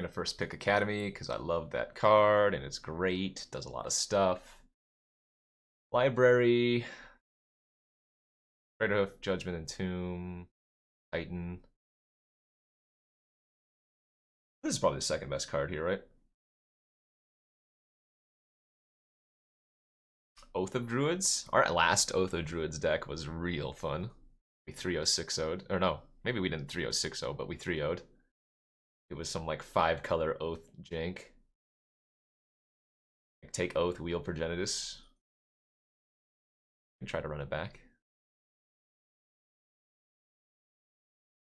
I'm gonna first pick Academy because I love that card and it's great. Does a lot of stuff. Library. Greater Hoof, Judgment and Tomb. Titan. This is probably the second best card here, right? Oath of Druids? Our last Oath of Druids deck was real fun. We 3-0-6-0'd. Or no, maybe we didn't 3-0-6-0, but we 3-0'd. It was some like 5-color Oath jank. Like, take Oath, wheel Progenitus. And try to run it back.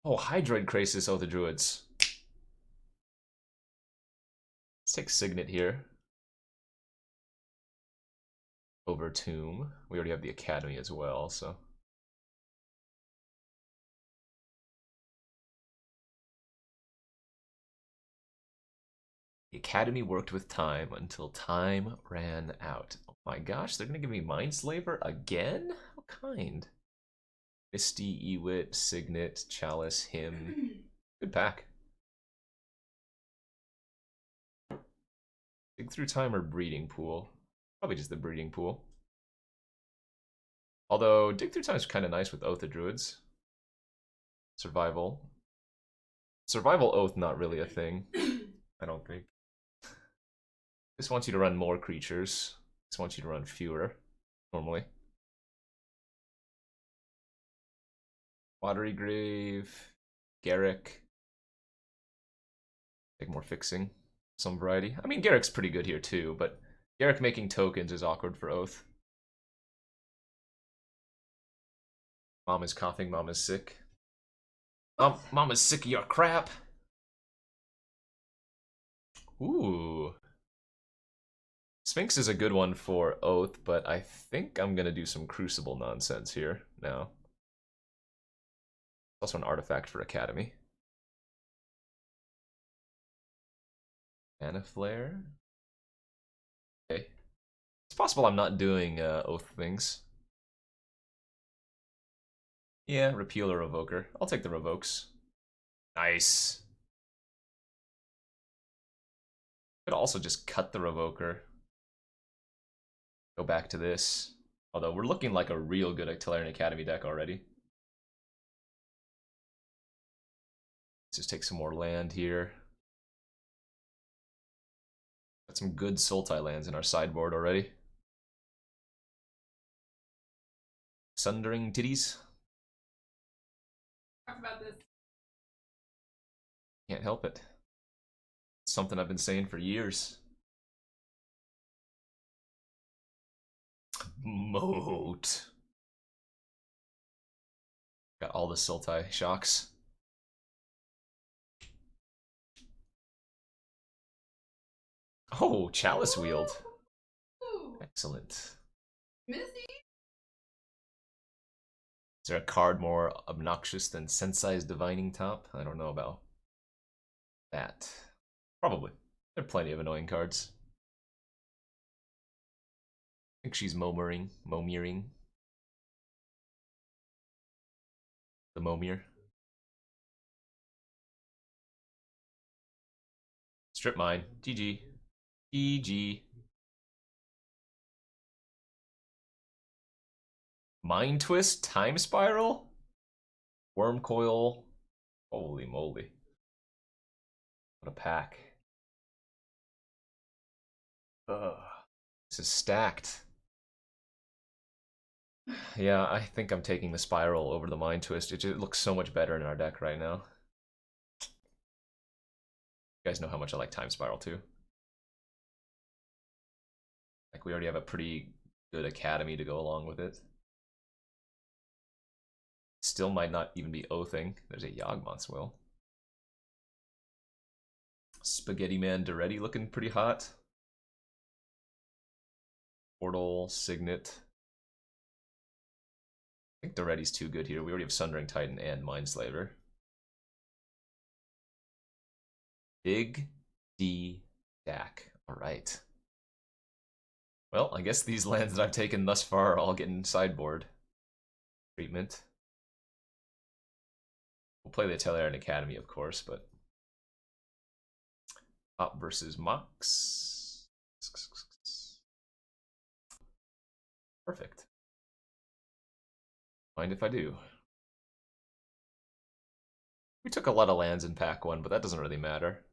Oh, Hydroid Krasis, Oath of Druids. Let's take Signet here. Over Tomb. We already have the Academy as well, so. The Academy worked with time until time ran out. Oh my gosh, they're gonna give me Mindslaver again? How kind. Misty, Ewit, Signet, Chalice, Hymn. Good pack. Dig Through Time or Breeding Pool? Probably just the Breeding Pool. Although, Dig Through Time is kind of nice with Oath of Druids. Survival. Survival Oath, not really a thing. I don't think. This wants you to run more creatures. This wants you to run fewer, normally. Watery Grave. Garrick. Take more fixing. Some variety. I mean, Garrick's pretty good here too, but Garrick making tokens is awkward for Oath. Mom is coughing, Mom is sick. Mom is sick of your crap. Ooh. Sphinx is a good one for Oath, but I think I'm gonna do some Crucible nonsense here now. Also an artifact for Academy. Mana Flare. Okay. It's possible I'm not doing Oath things. Yeah, Repeal or Revoker. I'll take the Revokes. Nice. Could also just cut the Revoker. Go back to this. Although we're looking like a real good Tellurian Academy deck already. Let's just take some more land here. Got some good Sultai lands in our sideboard already. Sundering Titties. Talk about this. Can't help it. It's something I've been saying for years. Moat. Got all the Sultai shocks. Oh, Chalice Wield. Ooh. Excellent. Missy? Is there a card more obnoxious than Sensei's Divining Top? I don't know about that. Probably. There are plenty of annoying cards. I think she's Momiring. The Momir. Strip Mine. GG. GG. Mind Twist? Time Spiral? Worm Coil? Holy moly. What a pack. Ugh. This is stacked. Yeah, I think I'm taking the Spiral over the Mind Twist. It just looks so much better in our deck right now. You guys know how much I like Time Spiral too. Like, we already have a pretty good Academy to go along with it. Still might not even be Oathing. There's a Yawgmoth's Will. Spaghetti Man Duretti looking pretty hot. Portal, Signet. I think Duretti's too good here. We already have Sundering Titan and Mindslaver. Big D Dak. Alright. Well, I guess these lands that I've taken thus far are all getting sideboard treatment. We'll play the Tellurian Academy, of course, but Top versus Mox. Perfect. Mind if I do? We took a lot of lands in pack 1, but that doesn't really matter.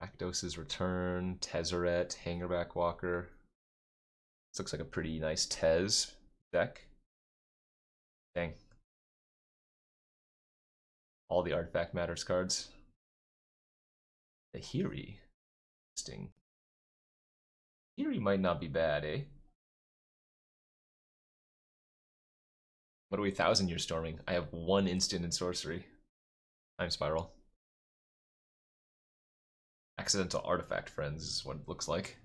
Rakdos's Return, Tezzeret, Hangerback Walker. This looks like a pretty nice Tez deck. Dang. All the Artifact Matters cards. The Hiri. Interesting. Hiri might not be bad, eh? What are we 1,000-year storming? I have 1 instant in sorcery. Time Spiral. Accidental Artifact Friends is what it looks like.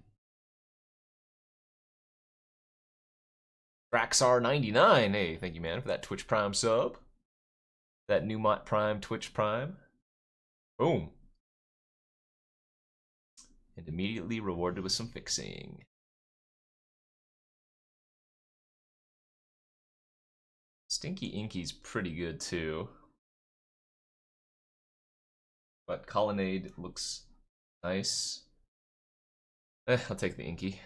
Draxar99, hey, thank you, man, for that Twitch Prime sub. That Numot Prime, Twitch Prime. Boom. And immediately rewarded with some fixing. Stinky Inky's pretty good, too. But Colonnade looks nice. I'll take the Inky.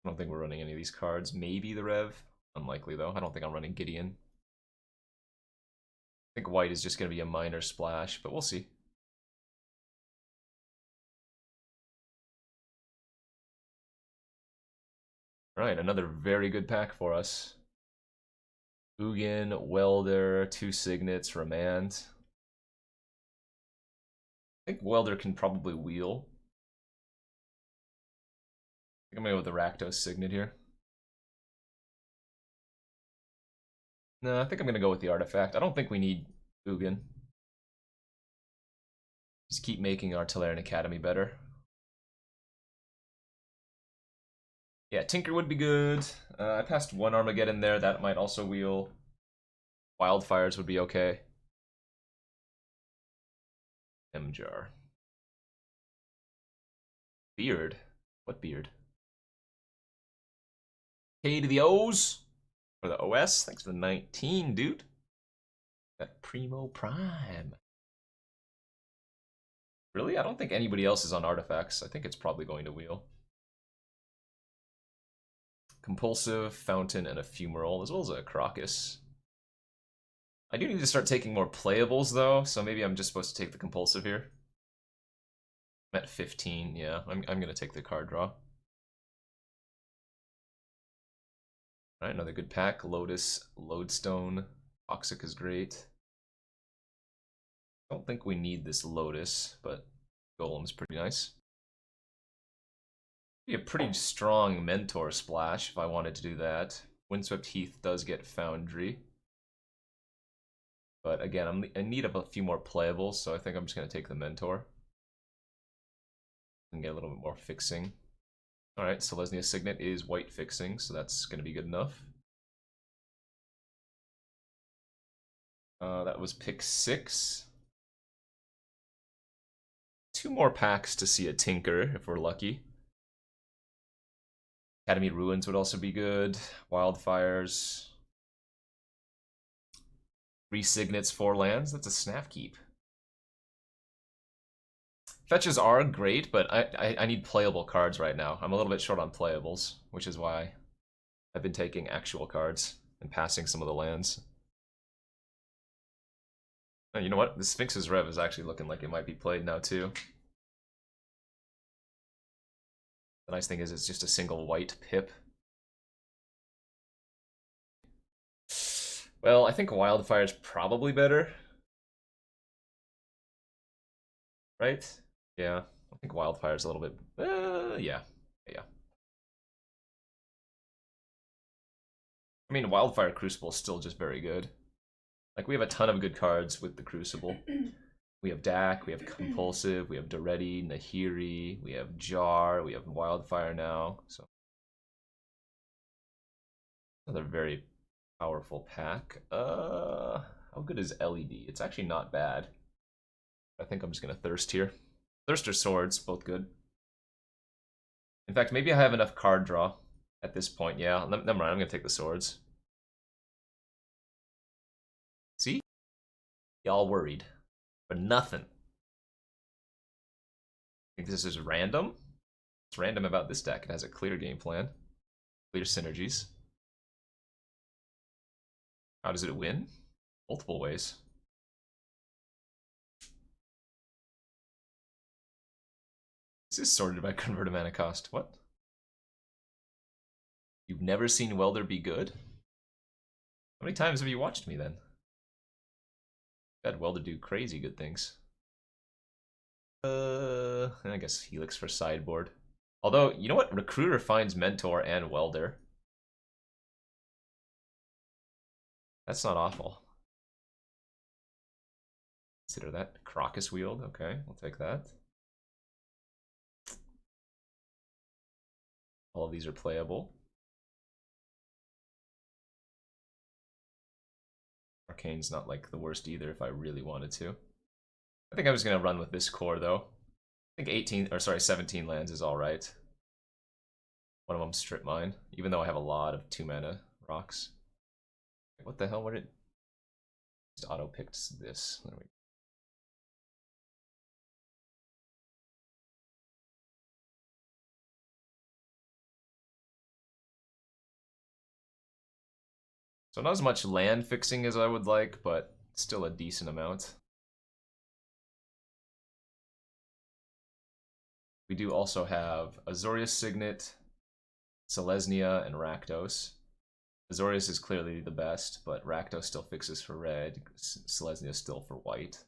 I don't think we're running any of these cards. Maybe the Rev. Unlikely, though. I don't think I'm running Gideon. I think white is just going to be a minor splash, but we'll see. Alright, another very good pack for us. Ugin, Welder, 2 Signets, Remand. I think Welder can probably wheel. I think I'm going to go with the Rakdos Signet here. No, I think I'm going to go with the Artifact. I don't think we need Ugin. Just keep making our Tolarian Academy better. Yeah, Tinker would be good. I passed 1 Armageddon there. That might also wheel. Wildfires would be okay. M-Jar. Beard? What beard? K to the O's for the OS. Thanks for the 19, dude. That Primo Prime. Really? I don't think anybody else is on artifacts. I think it's probably going to wheel. Compulsive, Fountain, and Ephemeral, as well as a Crocus. I do need to start taking more playables, though, so maybe I'm just supposed to take the Compulsive here. I'm at 15, yeah. I'm going to take the card draw. Alright, another good pack. Lotus, Lodestone. Toxic is great. I don't think we need this Lotus, but Golem's pretty nice. Be a pretty strong Mentor splash if I wanted to do that. Windswept Heath does get Foundry. But again, I'm in need of a few more playables, so I think I'm just going to take the Mentor. And get a little bit more fixing. Alright, Selesnya Signet is white fixing, so that's going to be good enough. That was pick 6. 2 more packs to see a Tinker, if we're lucky. Academy Ruins would also be good. Wildfires. 3 Signets, 4 lands. That's a snap keep. Fetches are great, but I need playable cards right now. I'm a little bit short on playables, which is why I've been taking actual cards and passing some of the lands. Oh, you know what? The Sphinx's Rev is actually looking like it might be played now, too. The nice thing is it's just a single white pip. Well, I think Wildfire's probably better. Right? Yeah, I think Wildfire's a little bit... yeah. I mean, Wildfire Crucible is still just very good. Like, we have a ton of good cards with the Crucible. We have Dak, we have Compulsive, we have Doretti, Nahiri, we have Jar, we have Wildfire now, so... Another very powerful pack. How good is LED? It's actually not bad. I think I'm just gonna Thirst here. Thirst or Swords, both good. In fact, maybe I have enough card draw at this point. Yeah, never mind. I'm gonna take the swords. See? Y'all worried. But nothing. I think this is random. What's random about this deck? It has a clear game plan. Clear synergies. How does it win? Multiple ways. This is sorted by converted mana cost. What? You've never seen Welder be good? How many times have you watched me then? I've had Welder do crazy good things. I guess Helix for sideboard. Although, you know what? Recruiter finds Mentor and Welder. That's not awful. Consider that. Crocus Wield. Okay, we'll take that. All of these are playable. Arcane's not like the worst either if I really wanted to. I think I was gonna run with this core though. I think 17 lands is alright. One of them strip mine, even though I have a lot of 2-mana rocks. What the hell? Where did just auto picked this? There we go. So not as much land fixing as I would like, but still a decent amount. We do also have Azorius Signet, Selesnya, and Rakdos. Azorius is clearly the best, but Rakdos still fixes for red. Selesnya is still for white.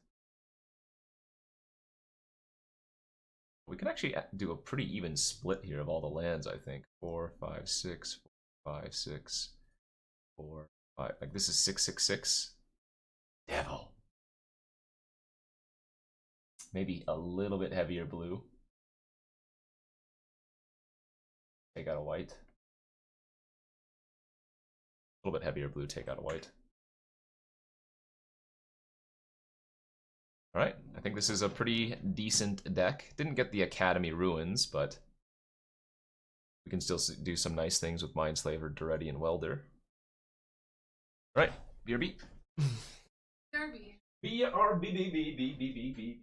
We can actually do a pretty even split here of all the lands, I think. 4, 5, 6, 4, 5, 6, 4, 5. Like this is 6, 6, 6. Devil. Maybe a little bit heavier blue. Take out a white. A little bit heavier blue, take out a white. Alright, I think this is a pretty decent deck. Didn't get the Academy Ruins, but we can still do some nice things with Mindslaver, Duretti, and Welder. Alright, BRB. Derby. BRB.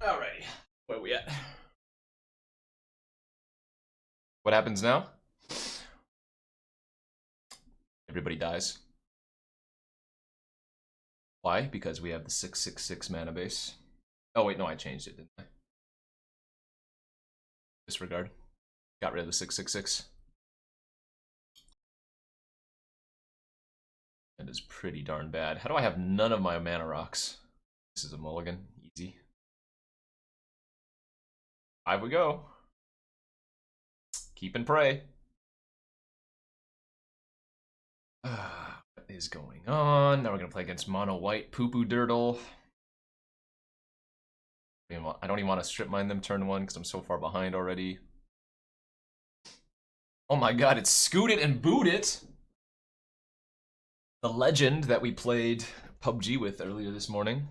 Alrighty, where we at? What happens now? Everybody dies. Why? Because we have the 6/6/6 mana base. Oh wait, no, I changed it, didn't I? Disregard. Got rid of the 6/6/6. That is pretty darn bad. How do I have none of my mana rocks? This is a mulligan. Easy. 5 we go. Keep and pray. What is going on? Now we're gonna play against mono white poo-poo dirtle. I don't even want to strip mine them turn 1 because I'm so far behind already. Oh my god, it's Scoot It and Boot It! The legend that we played PUBG with earlier this morning.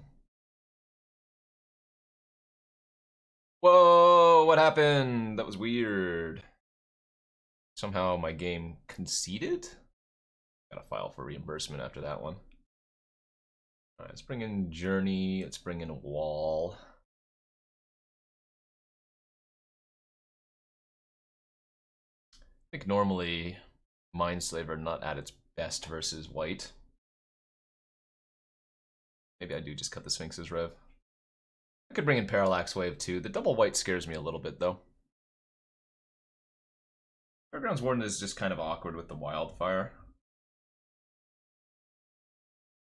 Whoa, what happened? That was weird. Somehow my game conceded? Gotta file for reimbursement after that one. Alright, let's bring in Journey, let's bring in Wall. I think normally Mindslaver not at its best versus white. Maybe I do just cut the Sphinx's Rev. I could bring in Parallax Wave too. The double white scares me a little bit though. Fairgrounds Warden is just kind of awkward with the Wildfire.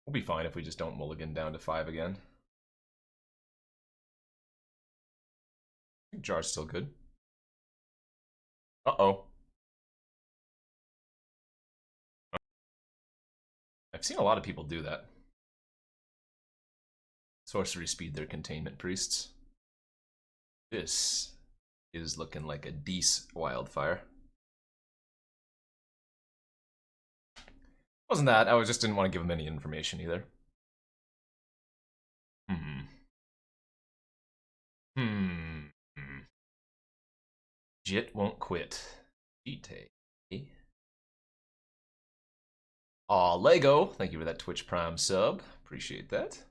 We'll be fine if we just don't mulligan down to 5 again. I think Jar's still good. Uh-oh. I've seen a lot of people do that. Sorcery speed their containment priests. This is looking like a decent Wildfire. Wasn't that, I just didn't want to give him any information either. Jit won't quit. Jite. Aw, Lego. Thank you for that Twitch Prime sub. Appreciate that.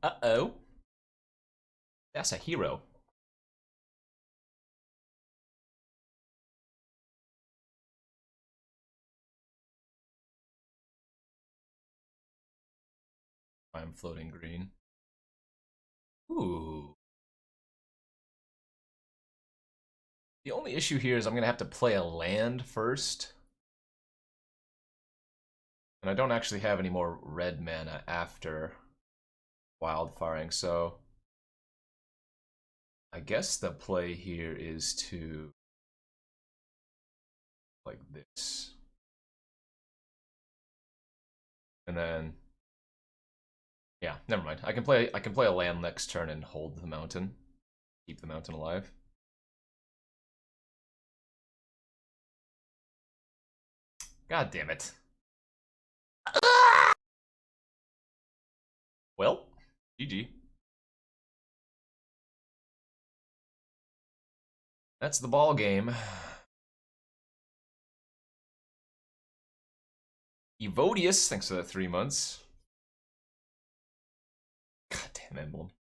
Uh-oh. That's a hero. I'm floating green. Ooh. The only issue here is I'm gonna have to play a land first. And I don't actually have any more red mana after wildfiring, so I guess the play here is to like this. And then yeah, never mind. I can play a land next turn and hold the mountain. Keep the mountain alive. God damn it. Well, GG. That's the ball game. Evodius, thanks for the 3 months. God damn emblem.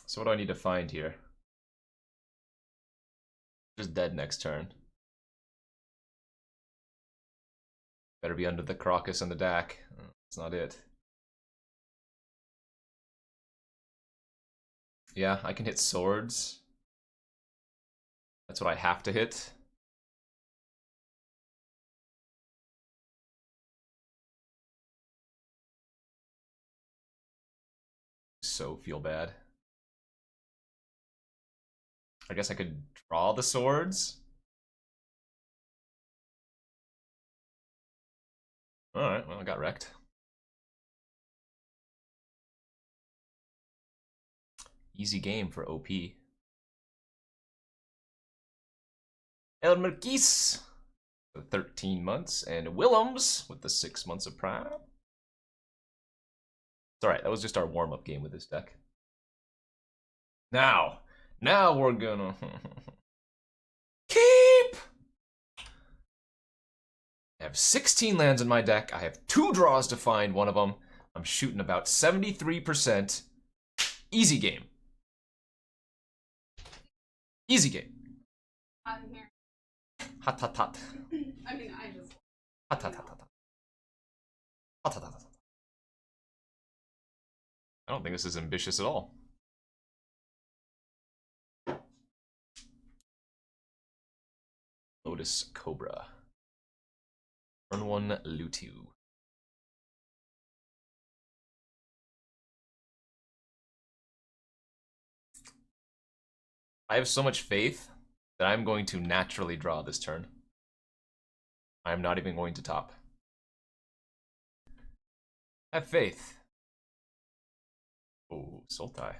So what do I need to find here? Just dead next turn. Better be under the Crocus and the Dak. That's not it. Yeah, I can hit swords. That's what I have to hit. So feel bad. I guess I could draw the swords. Alright, well, I got wrecked. Easy game for OP. El Marquis for 13 months, and Willems with the 6 months of Prime. It's alright, that was just our warm-up game with this deck. Now we're gonna keep! I have 16 lands in my deck. I have 2 draws to find one of them. I'm shooting about 73%. Easy game. Easy game. Out of here. Hot, hot, hot. I mean, I just. Hot, hot, hot, hot. Hot, hot, hot, hot. I don't think this is ambitious at all. Lotus Cobra. Turn 1, Lutu. I have so much faith that I'm going to naturally draw this turn. I'm not even going to top. Have faith. Oh, Sultai.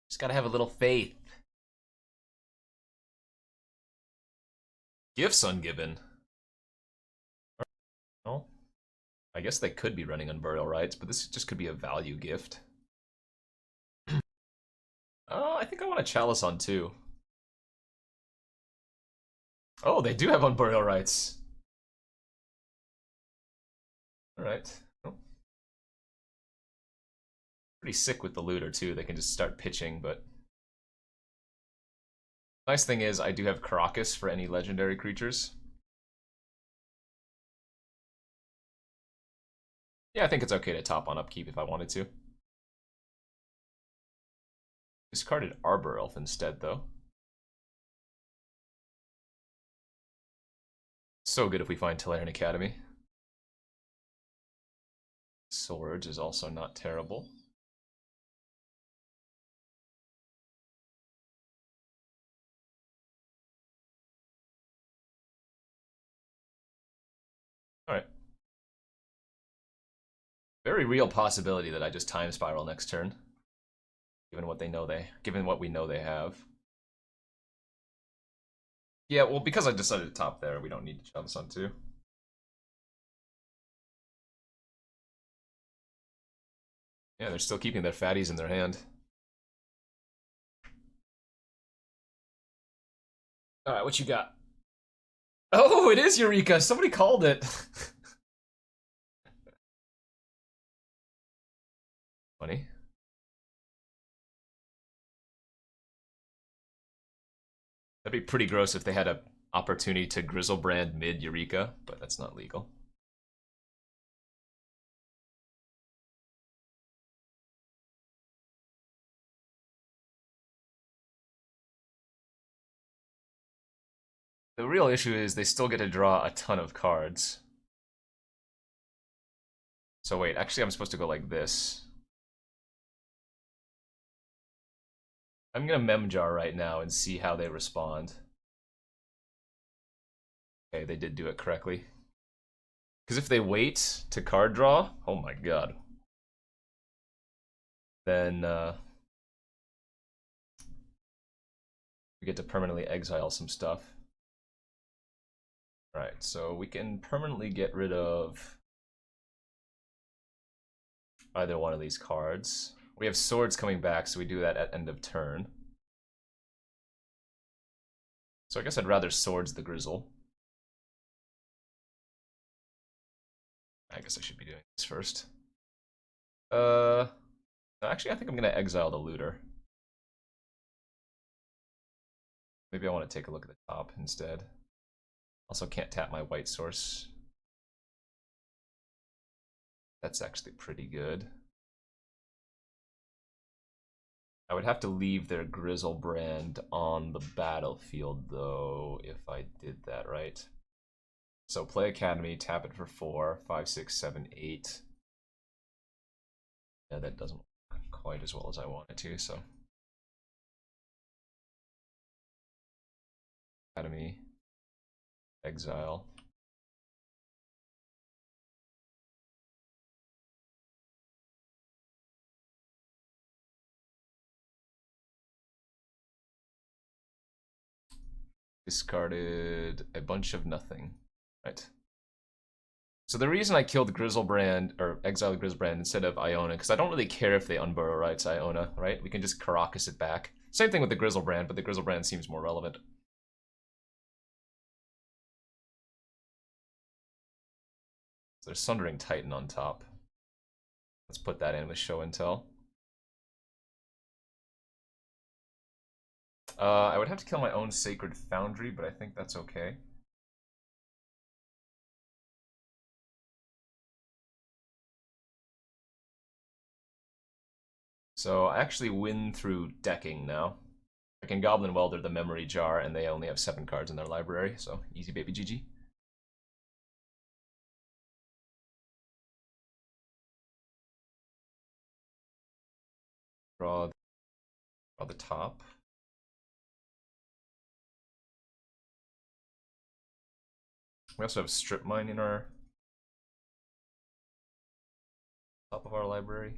Just gotta have a little faith. Gifts ungiven. Well, I guess they could be running on burial rights, but this just could be a value gift. Oh, I think I want a chalice on 2. Oh, they do have on burial rights. Alright. Oh. Pretty sick with the looter too. They can just start pitching, but nice thing is I do have Caracas for any legendary creatures. Yeah, I think it's okay to top on upkeep if I wanted to. Discarded Arbor Elf instead, though. So good if we find Tolarian Academy. Swords is also not terrible. Alright. Very real possibility that I just time spiral next turn. Given what we know they have. Yeah, well, because I decided to top there, we don't need to shove this on 2. Yeah, they're still keeping their fatties in their hand. Alright, what you got? Oh, it is Eureka! Somebody called it! Funny. That'd be pretty gross if they had an opportunity to Grizzlebrand mid Eureka, but that's not legal. The real issue is they still get to draw a ton of cards. So wait, actually I'm supposed to go like this. I'm gonna Memjar right now and see how they respond. Okay, they did do it correctly. Because if they wait to card draw, oh my god. Then we get to permanently exile some stuff. Right, so we can permanently get rid of either one of these cards. We have swords coming back, so we do that at end of turn. So I guess I'd rather swords the Grizzle. I guess I should be doing this first. Actually, I think I'm gonna exile the looter. Maybe I want to take a look at the top instead. Also can't tap my white source. That's actually pretty good. I would have to leave their Grizzlebrand on the battlefield, though, if I did that, right? So play Academy, tap it for 4, 5, 6, 7, 8. Yeah, that doesn't work quite as well as I want it to, so. Academy, exile. Discarded a bunch of nothing, right? So the reason I killed Grizzlebrand, or exiled Grizzlebrand instead of Iona, because I don't really care if they unburrow rights Iona, right? We can just Caracas it back. Same thing with the Grizzlebrand, but the Grizzlebrand seems more relevant. So there's Sundering Titan on top. Let's put that in with Show and Tell. I would have to kill my own Sacred Foundry, but I think that's okay. So I actually win through decking now. I can Goblin Welder the Memory Jar, and they only have 7 cards in their library, so easy baby GG. Draw the top. We also have Strip Mine in our top of our library.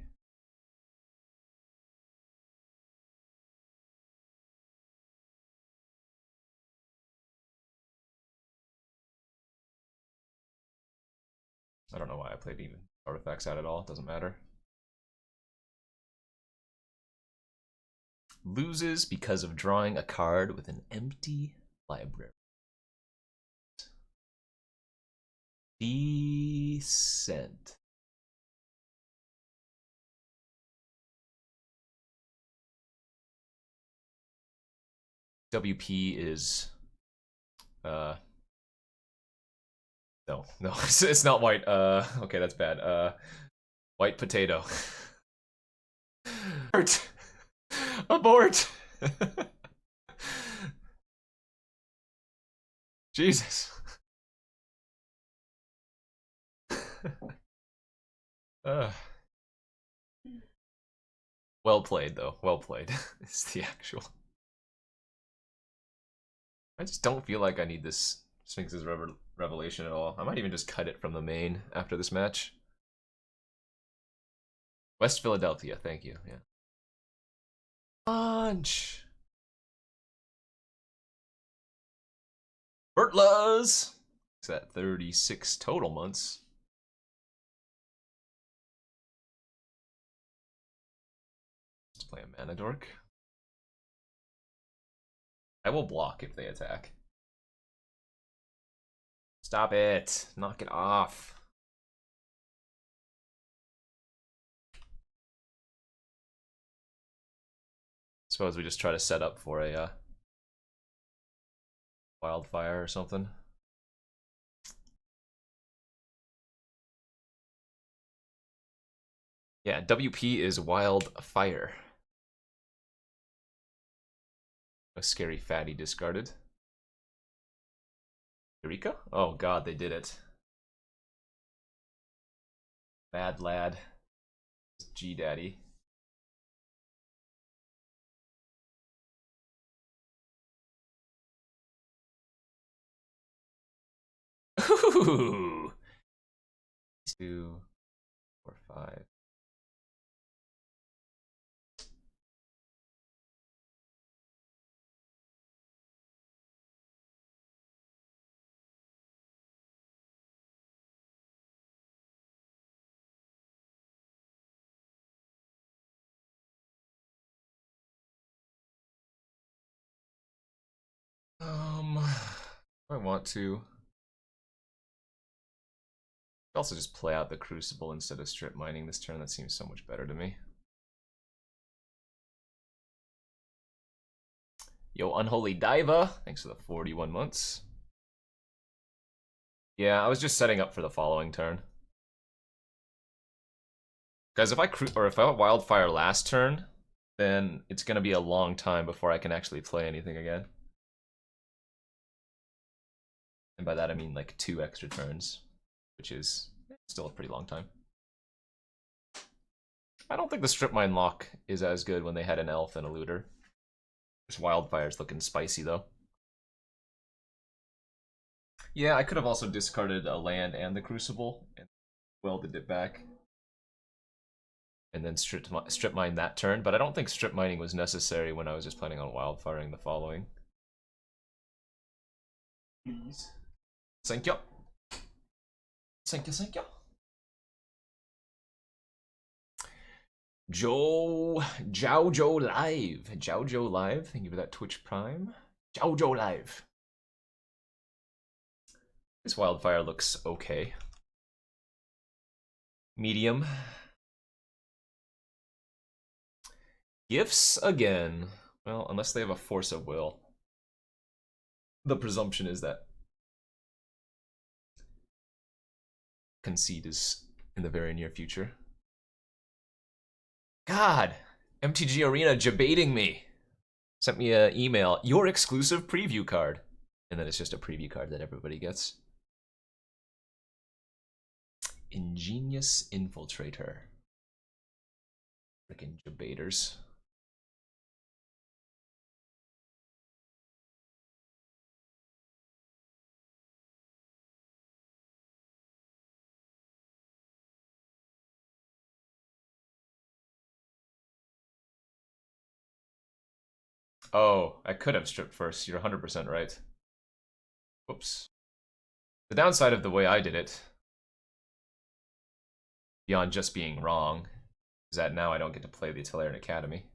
I don't know why I played even artifacts out at all. It doesn't matter. Loses because of drawing a card with an empty library. Decent. WP is no, it's not white. Okay, that's bad. White potato. Abort! Abort! Jesus. Well played, though. Well played. It's the actual. I just don't feel like I need this Sphinx's Revelation at all. I might even just cut it from the main after this match. West Philadelphia, thank you. Yeah. Punch. Bertlas. Is that 36 total months? Let's play a Mana Dork. I will block if they attack. Stop it. Knock it off. Suppose we just try to set up for a wildfire or something. Yeah, WP is wildfire. A scary fatty discarded. Eureka? Oh god, they did it. Bad lad. G-Daddy. Ooh. 2, 4, 5. I want to also just play out the Crucible instead of strip mining this turn. That seems so much better to me. Yo, Unholy Diva, thanks for the 41 months. Yeah, I was just setting up for the following turn. Guys, if I Wildfire last turn, then it's gonna be a long time before I can actually play anything again. And by that I mean like 2 extra turns, which is still a pretty long time. I don't think the strip mine lock is as good when they had an elf and a looter. This Wildfire's looking spicy though. Yeah, I could have also discarded a land and the Crucible and welded it back. And then strip mine that turn, but I don't think strip mining was necessary when I was just planning on wildfiring the following. Please. Thank you. Thank you, thank you. Joe Live. Joe Live, thank you for that Twitch Prime. Joe Live. This wildfire looks okay. Medium. Gifts again. Well, unless they have a force of will. The presumption is that concede is in the very near future. God, MTG Arena debating me. Sent me an email, your exclusive preview card. And then it's just a preview card that everybody gets. Ingenious Infiltrator. Freaking debaters. Oh, I could have stripped first. You're 100% right. Whoops. The downside of the way I did it, beyond just being wrong, is that now I don't get to play the Tolarian Academy.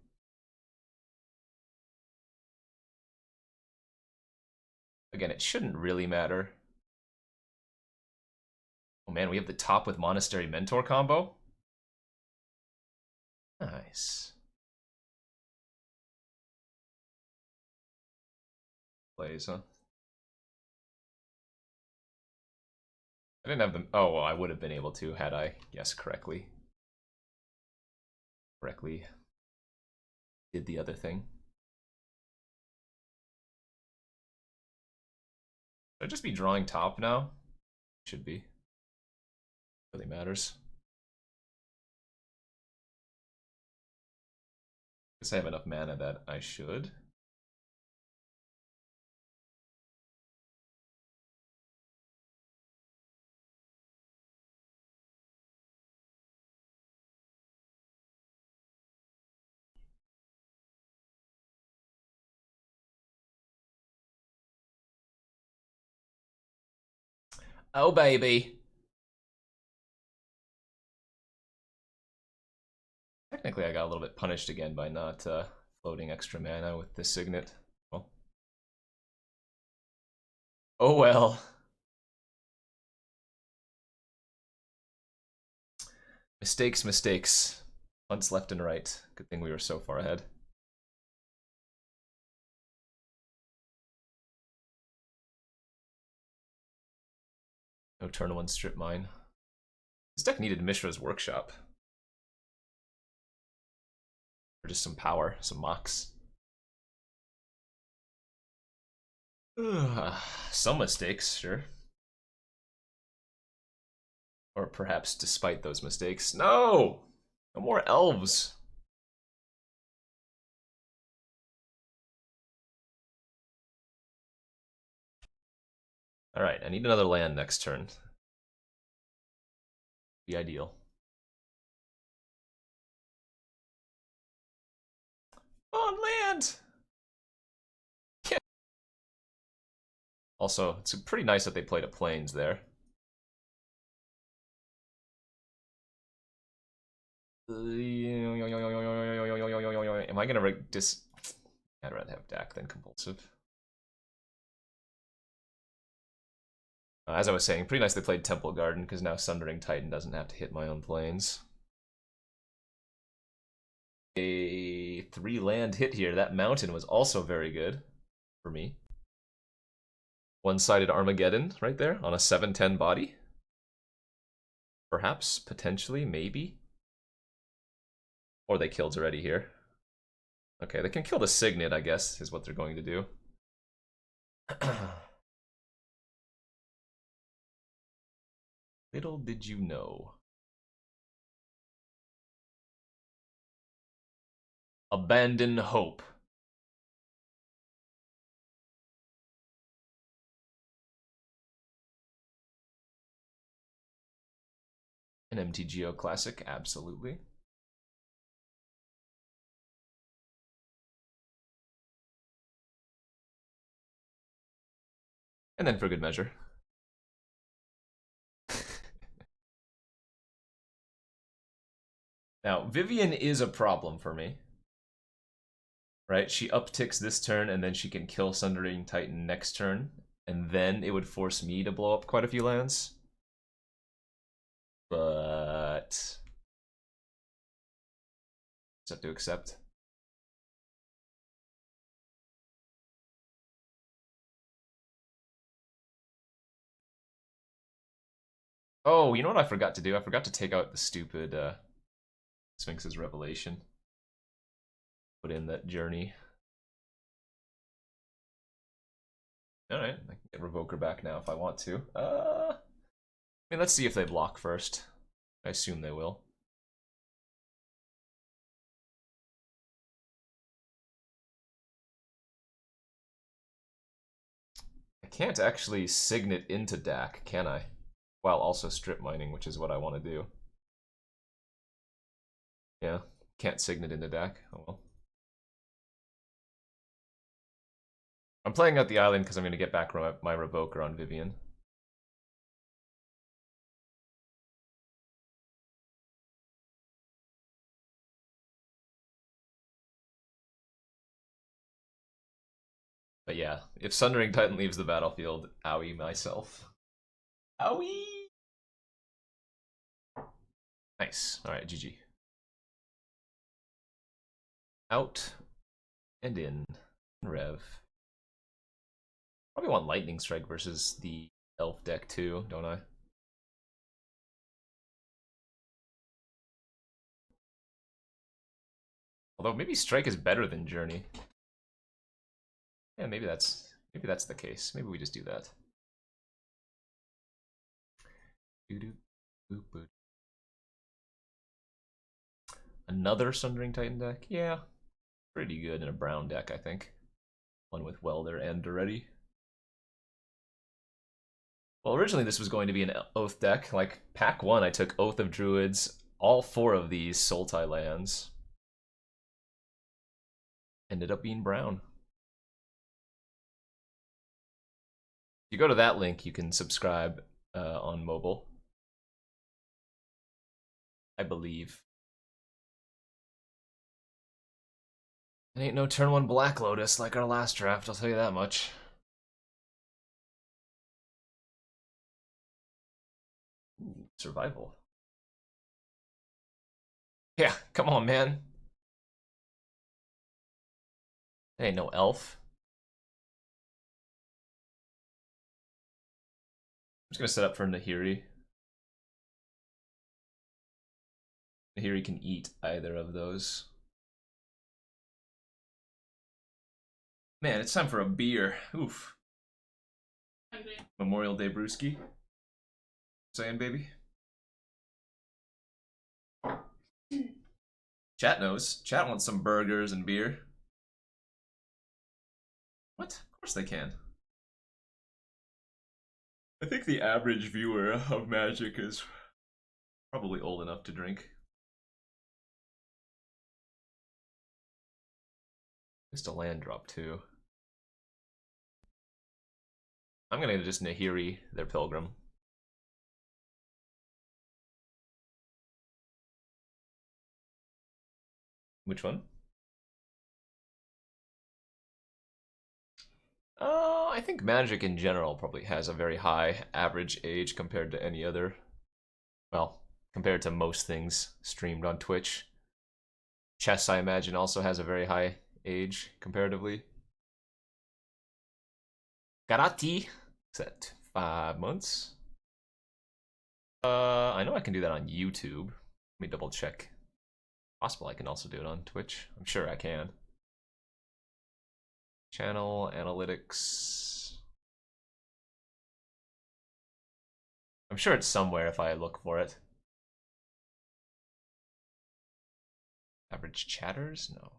Again, it shouldn't really matter. Oh man, we have the top with Monastery Mentor combo? Nice. Plays, huh? I didn't have them. Oh, well, I would have been able to had I guessed correctly. Did the other thing. Should I just be drawing top now? Should be. Really matters. Guess I have enough mana that I should. Oh, baby. Technically, I got a little bit punished again by not floating extra mana with the Signet. Well. Oh well. Mistakes, mistakes. Punts left and right. Good thing we were so far ahead. No turn one strip mine. This deck needed Mishra's Workshop. Or just some power, some mocks. Some mistakes, sure. Or perhaps despite those mistakes. No! No more elves! Alright, I need another land next turn. Be ideal. On land! Also, it's pretty nice that they played a plains there. Am I gonna I'd rather have Dak than compulsive. As I was saying, pretty nice they played Temple Garden, because now Sundering Titan doesn't have to hit my own planes. A 3-land hit here. That mountain was also very good for me. One-sided Armageddon right there on a 7/10 body. Perhaps, potentially, maybe. Or they killed already here. Okay, they can kill the Signet, I guess, is what they're going to do. Little did you know. Abandon hope. An MTGO classic, absolutely. And then for good measure. Now, Vivian is a problem for me. Right? She upticks this turn, and then she can kill Sundering Titan next turn. And then it would force me to blow up quite a few lands. But just have to accept. Oh, you know what I forgot to do? I forgot to take out the stupid Sphinx's Revelation. Put in that journey. Alright, I can get Revoker back now if I want to. I mean, let's see if they block first. I assume they will. I can't actually Signet into Dak, can I? While also strip mining, which is what I want to do. Yeah, can't Signet into Dak. Oh well. I'm playing out the island because I'm going to get back my Revoker on Vivian. But yeah, if Sundering Titan leaves the battlefield, owie myself. Owie! Nice. Alright, GG. Out and in. Rev. Probably want Lightning Strike versus the Elf deck too, don't I? Although maybe Strike is better than Journey. Yeah, maybe that's the case. Maybe we just do that. Another Sundering Titan deck? Yeah. Pretty good in a brown deck, I think. One with Welder and Duretti. Well, originally this was going to be an Oath deck. Like, pack 1, I took Oath of Druids, all 4 of these Sultai lands. Ended up being brown. If you go to that link, you can subscribe on mobile. I believe. It ain't no turn 1 Black Lotus like our last draft, I'll tell you that much. Ooh, survival. Yeah, come on, man. It ain't no elf. I'm just gonna set up for Nahiri. Nahiri can eat either of those. Man, it's time for a beer. Oof. Memorial Day brewski. Saying, baby? Chat knows. Chat wants some burgers and beer. What? Of course they can. I think the average viewer of Magic is probably old enough to drink. Just a land drop too. I'm gonna just Nahiri their Pilgrim. Which one? I think Magic in general probably has a very high average age compared to any other. Well, compared to most things streamed on Twitch. Chess, I imagine, also has a very high age comparatively. Karate is at 5 months. I know I can do that on YouTube. Let me double check. Possible I can also do it on Twitch. I'm sure I can. Channel analytics. I'm sure it's somewhere if I look for it. Average chatters? No.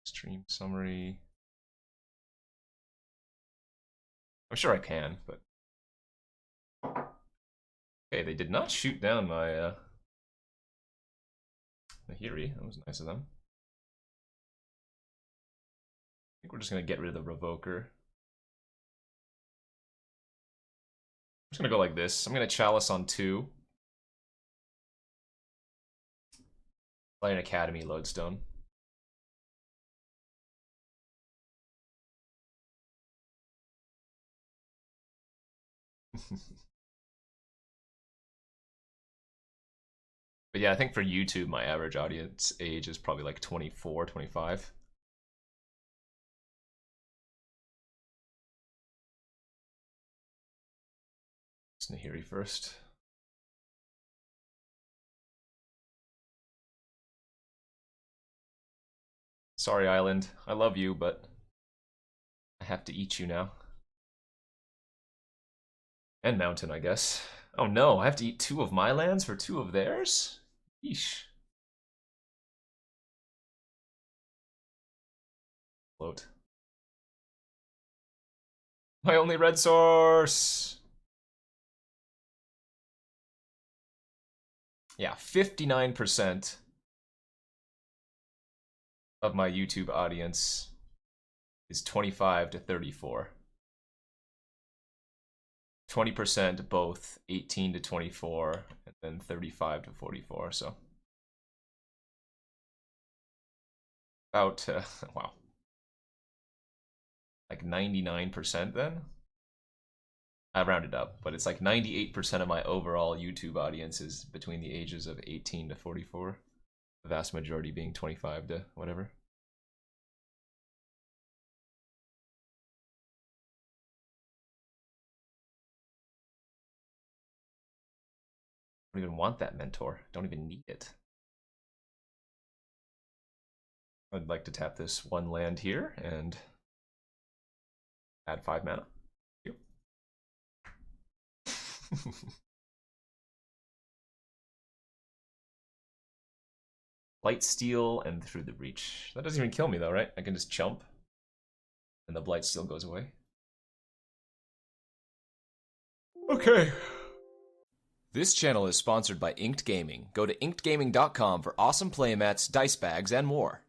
Stream summary. I'm sure I can, but... Okay, they did not shoot down my, Nahiri. That was nice of them. I think we're just gonna get rid of the Revoker. I'm just gonna go like this. I'm gonna Chalice on 2. Play an Academy Lodestone. But yeah, I think for YouTube, my average audience age is probably like 24, 25. It's Nahiri first. Sorry, Island. I love you, but I have to eat you now. And Mountain, I guess. Oh no, I have to eat 2 of my lands for 2 of theirs? Yeesh. Float. My only red source! Yeah, 59% of my YouTube audience is 25 to 34. 20% both 18 to 24, and then 35 to 44, so. About, wow. Like 99% then? I rounded up, but it's like 98% of my overall YouTube audience is between the ages of 18 to 44. The vast majority being 25 to whatever. I don't even want that mentor. Don't even need it. I'd like to tap this 1 land here and add 5 mana. Yep. Blight Steal and Through the Breach. That doesn't even kill me though, right? I can just jump and the Blight Steal goes away. Okay. This channel is sponsored by Inked Gaming. Go to inkedgaming.com for awesome playmats, dice bags, and more.